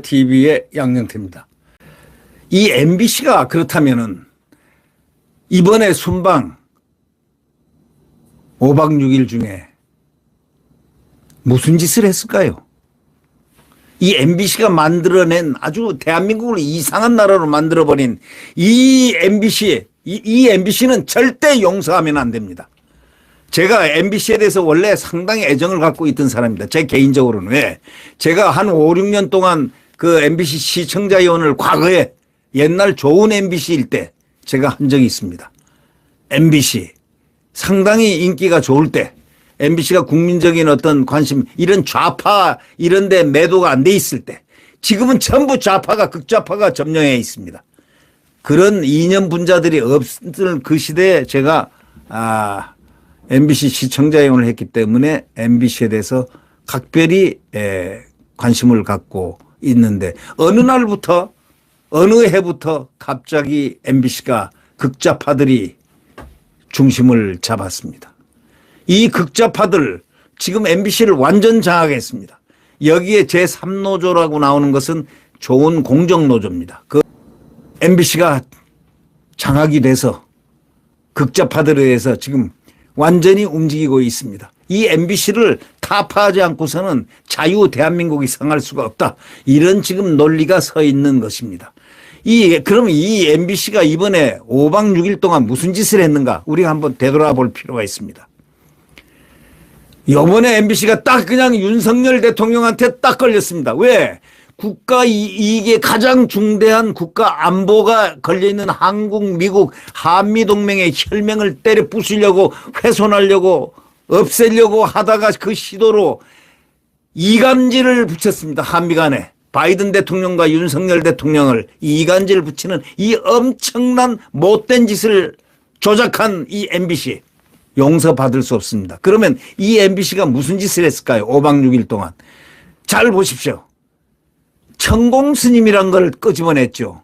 TV의 양영태입니다. 이 MBC가 그렇다면은 이번에 순방 5박 6일 중에 무슨 짓을 했을까요? 이 MBC가 만들어낸 아주 대한민국을 이상한 나라로 만들어버린 이 MBC는 절대 용서하면 안 됩니다. 제가 MBC에 대해서 원래 상당히 애정을 갖고 있던 사람입니다. 제 개인적으로는. 왜? 제가 한 5, 6년 동안 그 MBC 시청자위원을 과거에 옛날 좋은 MBC일 때 제가 한 적이 있습니다. MBC. 상당히 인기가 좋을 때 MBC가 국민적인 어떤 관심, 이런 좌파 이런 데 매도가 안 돼 있을 때, 지금은 전부 좌파가, 극좌파가 점령해 있습니다. 그런 이념 분자들이 없을 그 시대에 제가 MBC 시청자위원을 했기 때문에 MBC에 대해서 각별히 관심을 갖고 있는데, 어느 날부터 어느 해부터 갑자기 MBC가 극좌파들이 중심을 잡았습니다. 이 극좌파들 지금 MBC를 완전 장악했습니다. 여기에 제3노조라고 나오는 것은 좋은 공정노조입니다. 그 MBC가 장악이 돼서 극좌파들에 의해서 지금 완전히 움직이고 있습니다. 이 MBC를 타파하지 않고서는 자유 대한민국이 성할 수가 없다. 이런 지금 논리가 서 있는 것입니다. 그럼 이 MBC가 이번에 5박 6일 동안 무슨 짓을 했는가? 우리가 한번 되돌아볼 필요가 있습니다. 이번에 MBC가 딱 그냥 윤석열 대통령한테 딱 걸렸습니다. 왜? 국가 이익에 가장 중대한 국가 안보가 걸려있는 한국, 미국, 한미동맹의 혈맹을 때려 부수려고, 훼손하려고, 없애려고 하다가 그 시도로 이간질을 붙였습니다. 한미 간에. 바이든 대통령과 윤석열 대통령을 이간질을 붙이는 이 엄청난 못된 짓을 조작한 이 MBC. 용서받을 수 없습니다. 그러면 이 MBC가 무슨 짓을 했을까요? 5박 6일 동안. 잘 보십시오. 천공 스님이란 걸 끄집어냈죠.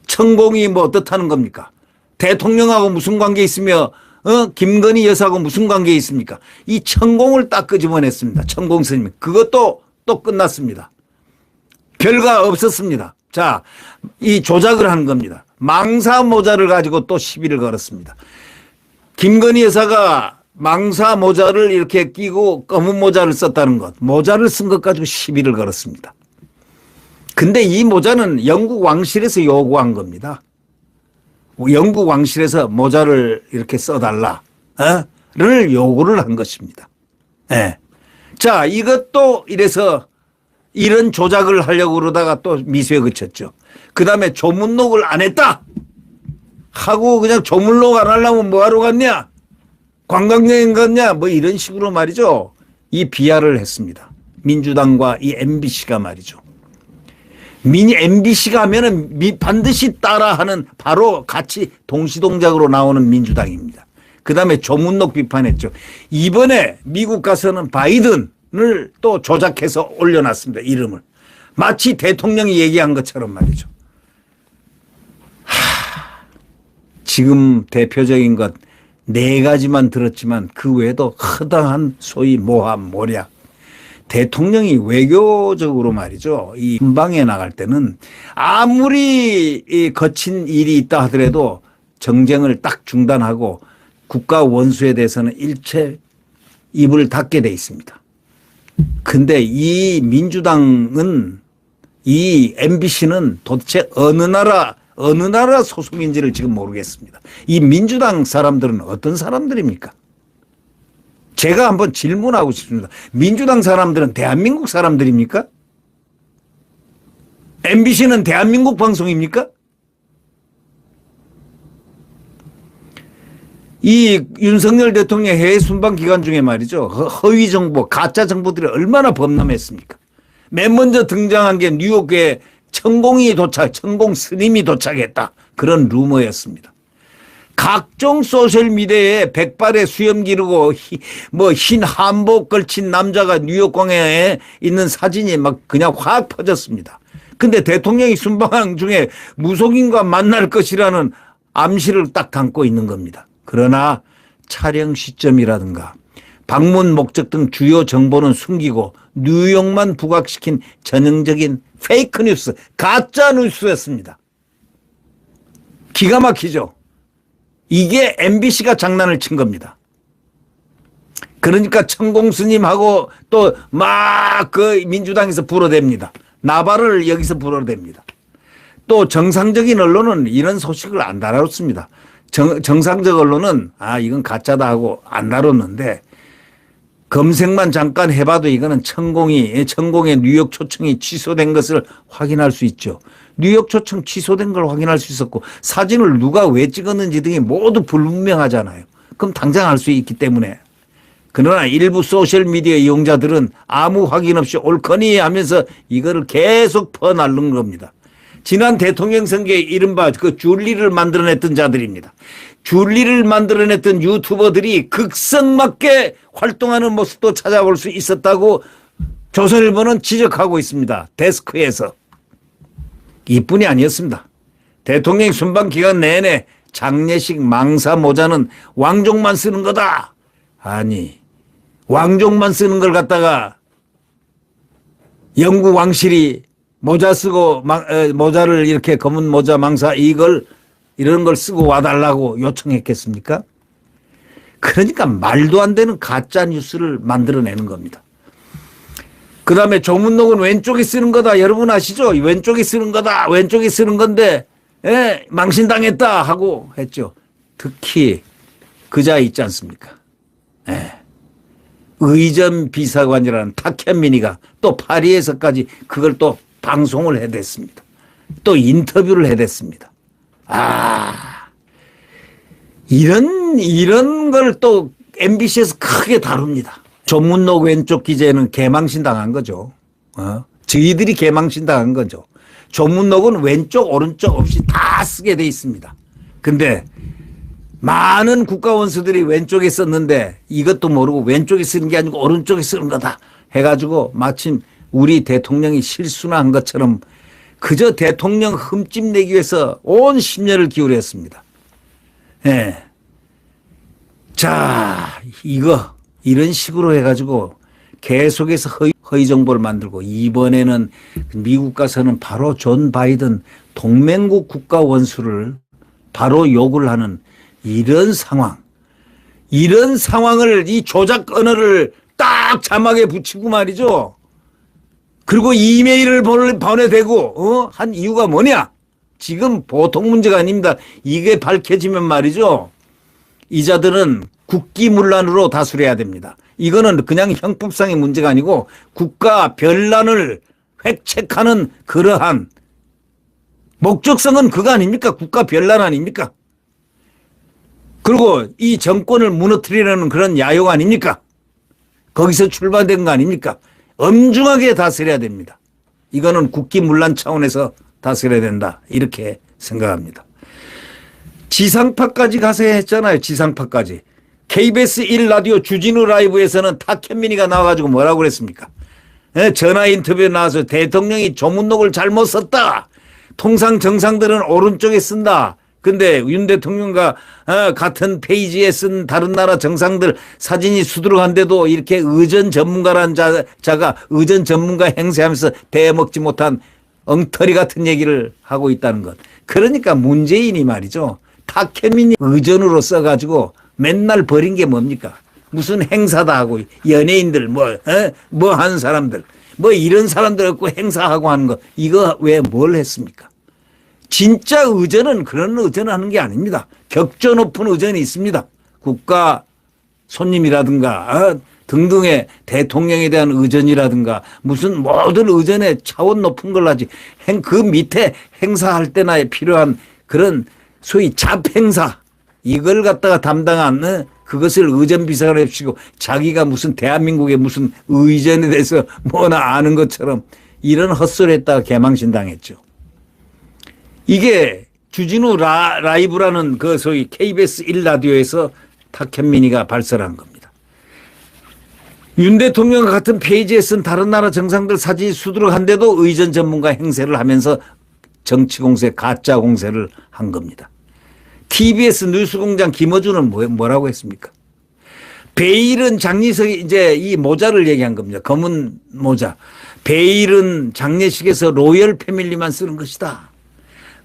천공이 뭐 어떻다는 겁니까? 대통령하고 무슨 관계 있으며 김건희 여사하고 무슨 관계 있습니까? 이 천공을 딱 끄집어냈습니다. 천공 스님. 그것도 또 끝났습니다. 별거 없었습니다. 자, 이 조작을 한 겁니다. 망사 모자를 가지고 또 시비를 걸었습니다. 김건희 여사가 망사 모자를 이렇게 끼고 검은 모자를 썼다는 것, 모자를 쓴 것 가지고 시비를 걸었습니다. 근데 이 모자는 영국 왕실에서 요구한 겁니다. 영국 왕실에서 모자를 이렇게 써달라를 요구를 한 것입니다. 네. 자, 이것도 이래서 이런 조작을 하려고 그러다가 또 미수에 그쳤죠. 그 다음에 조문록을 안 했다 하고 그냥 조문록 안 하려면 뭐하러 갔냐? 관광여행 갔냐? 뭐 이런 식으로 말이죠. 이 비하를 했습니다. 민주당과 이 MBC가 말이죠. MBC가 하면은 반드시 따라하는 바로 같이 동시동작으로 나오는 민주당입니다. 그 다음에 조문록 비판했죠. 이번에 미국 가서는 바이든을 또 조작해서 올려놨습니다. 이름을. 마치 대통령이 얘기한 것처럼 말이죠. 지금 대표적인 것 4가지만 들었지만 그 외에도 허다한 소위 모함, 모략. 대통령이 외교적으로 말이죠. 이 순방에 나갈 때는 아무리 거친 일이 있다 하더라도 정쟁을 딱 중단하고 국가 원수에 대해서는 일체 입을 닫게 돼 있습니다. 근데 이 민주당은, 이 MBC는 도대체 어느 나라 소속인지를 지금 모르겠습니다. 이 민주당 사람들은 어떤 사람들입니까? 제가 한번 질문하고 싶습니다. 민주당 사람들은 대한민국 사람들입니까? MBC는 대한민국 방송입니까? 이 윤석열 대통령 해외 순방 기간 중에 말이죠. 허위 정보, 가짜 정보들이 얼마나 범람했습니까? 맨 먼저 등장한 게 뉴욕에 천공 스님이 도착했다. 그런 루머였습니다. 각종 소셜미디어에 백발에 수염 기르고 흰 한복 걸친 남자가 뉴욕공항에 있는 사진이 막 그냥 확 퍼졌습니다. 근데 대통령이 순방 중에 무속인과 만날 것이라는 암시를 딱 담고 있는 겁니다. 그러나 촬영 시점이라든가 방문 목적 등 주요 정보는 숨기고 뉴욕만 부각시킨 전형적인 페이크 뉴스, 가짜 뉴스였습니다. 기가 막히죠. 이게 MBC가 장난을 친 겁니다. 그러니까 천공 스님하고 또 막 그 민주당에서 불어댑니다. 나발을 여기서 불어댑니다. 또 정상적인 언론은 이런 소식을 안 다뤘습니다. 정상적 언론은 이건 가짜다 하고 안 다뤘는데 검색만 잠깐 해봐도 이거는 천공의 뉴욕 초청이 취소된 것을 확인할 수 있죠. 뉴욕 초청 취소된 걸 확인할 수 있었고 사진을 누가 왜 찍었는지 등이 모두 불분명하잖아요. 그럼 당장 알 수 있기 때문에. 그러나 일부 소셜미디어 이용자들은 아무 확인 없이 옳거니 하면서 이거를 계속 퍼날른 겁니다. 지난 대통령 선거에 이른바 그 줄리를 만들어냈던 자들입니다. 줄리를 만들어냈던 유튜버들이 극성맞게 활동하는 모습도 찾아볼 수 있었다고 조선일보는 지적하고 있습니다. 데스크에서. 이뿐이 아니었습니다. 대통령 순방 기간 내내 장례식 망사 모자는 왕족만 쓰는 거다. 아니, 왕족만 쓰는 걸 갖다가 영국 왕실이 모자 쓰고 모자를 이렇게 검은 모자 망사 이런 걸 쓰고 와달라고 요청했겠습니까? 그러니까 말도 안 되는 가짜 뉴스를 만들어내는 겁니다. 그 다음에 조문록은 왼쪽이 쓰는 거다. 여러분 아시죠? 왼쪽이 쓰는 거다. 왼쪽이 쓰는 건데 망신당했다 하고 했죠. 특히 그자 있지 않습니까? 의전 비서관이라는 탁현민이가 또 파리에서까지 그걸 또 방송을 해댔습니다. 또 인터뷰를 해댔습니다. 이런 걸 또 MBC에서 크게 다룹니다. 조문록 왼쪽 기재는 개망신 당한 거죠. 저희들이 개망신 당한 거죠. 조문록은 왼쪽 오른쪽 없이 다 쓰게 돼 있습니다. 근데 많은 국가원수들이 왼쪽에 썼는데 이것도 모르고 왼쪽에 쓰는 게 아니고 오른쪽에 쓰는 거다 해가지고 마침 우리 대통령이 실수나 한 것처럼 그저 대통령 흠집 내기 위해서 온 심려를 기울였습니다. 자, 이런 식으로 해가지고 계속해서 허위 정보를 만들고 이번에는 미국 가서는 바로 존 바이든 동맹국 국가 원수를 바로 욕을 하는 이런 상황을 이 조작 언어를 딱 자막에 붙이고 말이죠. 그리고 이메일을 보내대고 한 이유가 뭐냐? 지금 보통 문제가 아닙니다. 이게 밝혀지면 말이죠. 이자들은 국기문란으로 다스려야 됩니다. 이거는 그냥 형법상의 문제가 아니고 국가 변란을 획책하는 그러한 목적성은 그거 아닙니까? 국가 변란 아닙니까? 그리고 이 정권을 무너뜨리려는 그런 야욕 아닙니까? 거기서 출발된 거 아닙니까? 엄중하게 다스려야 됩니다. 이거는 국기문란 차원에서 다스려야 된다. 이렇게 생각합니다. 지상파까지 가서 했잖아요. 지상파까지. KBS 1라디오 주진우 라이브에서는 탁현민이가 나와가지고 뭐라고 그랬습니까? 전화 인터뷰에 나와서 대통령이 조문록을 잘못 썼다. 통상 정상들은 오른쪽에 쓴다. 근데 윤 대통령과 같은 페이지에 쓴 다른 나라 정상들 사진이 수두룩한데도 이렇게 의전 전문가라는 자가 의전 전문가 행세하면서 대먹지 못한 엉터리 같은 얘기를 하고 있다는 것. 그러니까 문재인이 말이죠. 탁현민이 의전으로 써가지고 맨날 버린 게 뭡니까? 무슨 행사다 하고 연예인들 뭐 하는 사람들 뭐 이런 사람들 갖고 행사하고 하는 거 이거 왜 뭘 했습니까? 진짜 의전은 그런 의전을 하는 게 아닙니다. 격조 높은 의전이 있습니다. 국가 손님이라든가 등등의 대통령에 대한 의전이라든가 무슨 모든 의전의 차원 높은 걸 하지. 그 밑에 행사할 때나 필요한 그런 소위 잡행사 이걸 갖다가 담당한 그것을 의전비서관 해주시고 자기가 무슨 대한민국의 무슨 의전에 대해서 뭐나 아는 것처럼 이런 헛소리 했다가 개망신 당했죠. 이게 주진우 라이브라는 그 소위 KBS 1라디오에서 탁현민이가 발설한 겁니다. 윤 대통령과 같은 페이지에 쓴 다른 나라 정상들 사진이 수두룩한데도 의전 전문가 행세를 하면서 정치 공세, 가짜 공세를 한 겁니다. TBS 뉴스공장 김어준은 뭐라고 했습니까? 베일은 장례식에 이제 이 모자를 얘기한 겁니다. 검은 모자. 베일은 장례식에서 로열 패밀리만 쓰는 것이다.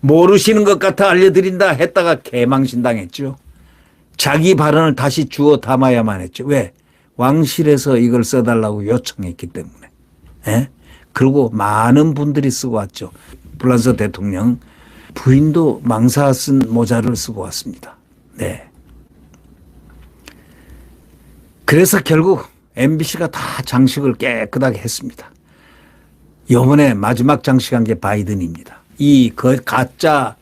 모르시는 것 같아 알려드린다 했다가 개망신당했죠. 자기 발언을 다시 주워 담아야만 했죠. 왜? 왕실에서 이걸 써달라고 요청했기 때문에. 예? 그리고 많은 분들이 쓰고 왔죠. 프랑스 대통령 부인도 망사 쓴 모자를 쓰고 왔습니다. 네. 그래서 결국 MBC가 다 장식을 깨끗하게 했습니다. 이번에 마지막 장식한 게 바이든입니다. 이 가짜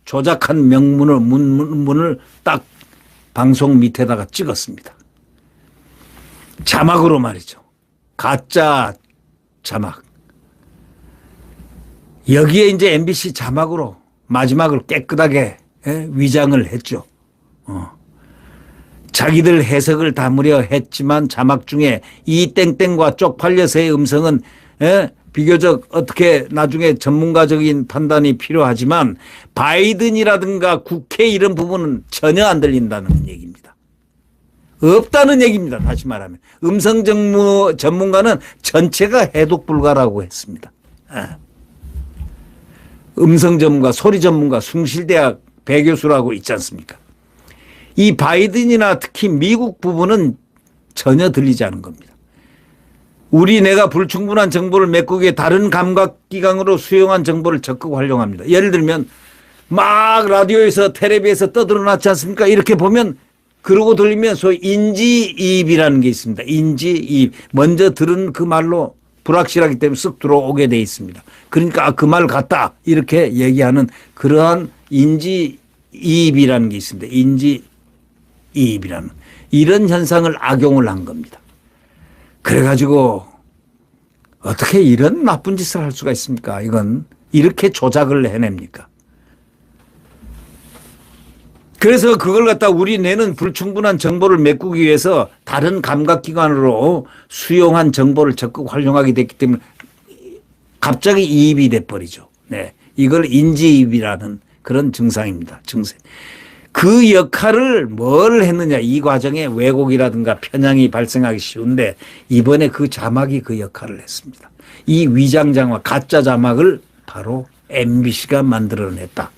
조작한 문을 딱 방송 밑에다가 찍었습니다. 자막으로 말이죠. 가짜 자막. 여기에 이제 MBC 자막으로 마지막을 깨끗하게 위장을 했죠. 자기들 해석을 담으려 했지만 자막 중에 이 땡땡과 쪽팔려서의 음성은 비교적 어떻게 나중에 전문가적인 판단이 필요하지만 바이든이라든가 국회 이런 부분은 전혀 안 들린다는 얘기입니다. 없다는 얘기입니다. 다시 말하면. 음성 전문가는 전체가 해독 불가라고 했습니다. 음성 전문가, 소리 전문가, 숭실대학 배교수라고 있지 않습니까? 이 바이든이나 특히 미국 부분은 전혀 들리지 않은 겁니다. 우리 내가 불충분한 정보를 메꾸기에 다른 감각기관으로 수용한 정보를 적극 활용합니다. 예를 들면 막 라디오에서 텔레비에서 떠들어놨지 않습니까? 이렇게 보면 그러고 들리면 소위 인지이입이라는 게 있습니다. 인지이입. 먼저 들은 그 말로 불확실하기 때문에 쓱 들어오게 돼 있습니다. 그러니까 그 말 같다 이렇게 얘기하는 그러한 인지이입이라는 게 있습니다. 인지이입이라는 이런 현상을 악용을 한 겁니다. 그래가지고 어떻게 이런 나쁜 짓을 할 수가 있습니까? 이건 이렇게 조작을 해냅니까? 그래서 그걸 갖다 우리 뇌는 불충분한 정보를 메꾸기 위해서 다른 감각기관으로 수용한 정보를 적극 활용하게 됐기 때문에 갑자기 이입이 돼버리죠. 네. 이걸 인지이입이라는 그런 증상입니다. 증세. 그 역할을 뭘 했느냐. 이 과정에 왜곡이라든가 편향이 발생하기 쉬운데 이번에 그 자막이 그 역할을 했습니다. 이 위장자막, 가짜 자막을 바로 MBC가 만들어냈다.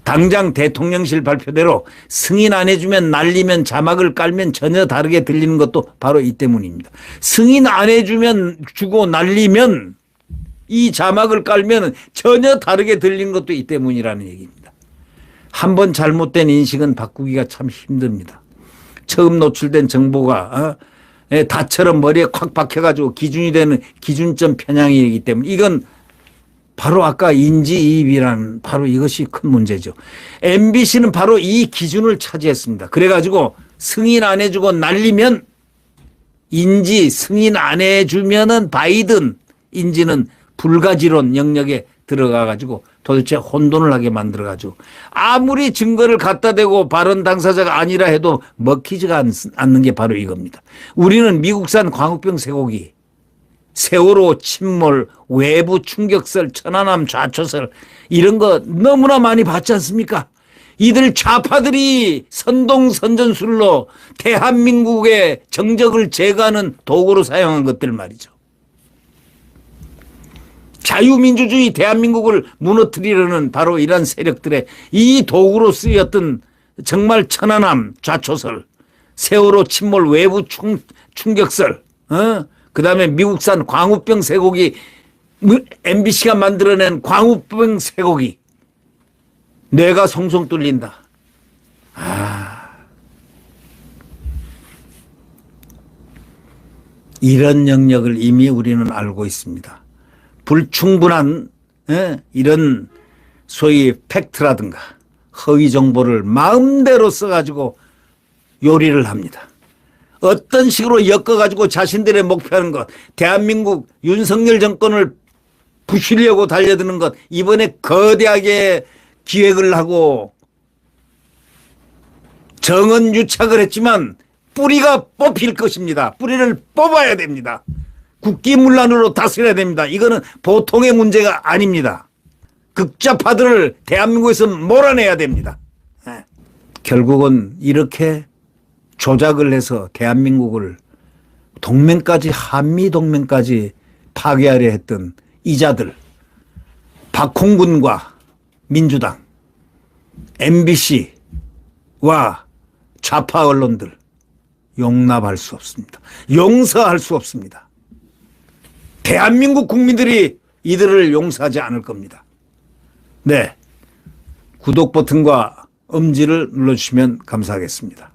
당장 대통령실 발표대로 승인 안 해주면 날리면 자막을 깔면 전혀 다르게 들리는 것도 바로 이 때문입니다. 승인 안 해주면 주고 날리면 이 자막을 깔면 전혀 다르게 들리는 것도 이 때문이라는 얘기입니다. 한번 잘못된 인식은 바꾸기가 참 힘듭니다. 처음 노출된 정보가 다처럼 머리에 콱 박혀가지고 기준이 되는 기준점 편향이기 때문에 이건 바로 아까 인지이입이라는 바로 이것이 큰 문제죠. MBC는 바로 이 기준을 차지했습니다. 그래가지고 승인 안 해주고 날리면 인지, 승인 안 해주면은 바이든, 인지는 불가지론 영역에 들어가가지고 도대체 혼돈을 하게 만들어가지고 아무리 증거를 갖다 대고 발언 당사자가 아니라 해도 먹히지가 않는 게 바로 이겁니다. 우리는 미국산 광우병 쇠고기, 세월호 침몰, 외부 충격설, 천안함 좌초설 이런 거 너무나 많이 봤지 않습니까? 이들 좌파들이 선동선전술로 대한민국의 정적을 제거하는 도구로 사용한 것들 말이죠. 자유민주주의 대한민국을 무너뜨리려는 바로 이런 세력들의 이 도구로 쓰였던 정말 천안함 좌초설, 세월호 침몰 외부 충격설, 그다음에 미국산 광우병 쇠고기, MBC가 만들어낸 광우병 쇠고기. 뇌가 송송 뚫린다. 이런 영역을 이미 우리는 알고 있습니다. 불충분한 이런 소위 팩트라든가 허위 정보를 마음대로 써가지고 요리를 합니다. 어떤 식으로 엮어가지고 자신들의 목표하는 것, 대한민국 윤석열 정권을 부수려고 달려드는 것, 이번에 거대하게 기획을 하고 정언 유착을 했지만 뿌리가 뽑힐 것입니다. 뿌리를 뽑아야 됩니다. 국기문란으로 다스려야 됩니다. 이거는 보통의 문제가 아닙니다. 극좌파들을 대한민국에서 몰아내야 됩니다. 결국은 이렇게 조작을 해서 대한민국을 동맹까지, 한미동맹까지 파괴하려 했던 이자들, 박홍근과 민주당, MBC와 좌파 언론들 용납할 수 없습니다. 용서할 수 없습니다. 대한민국 국민들이 이들을 용서하지 않을 겁니다. 네. 구독 버튼과 엄지를 눌러주시면 감사하겠습니다.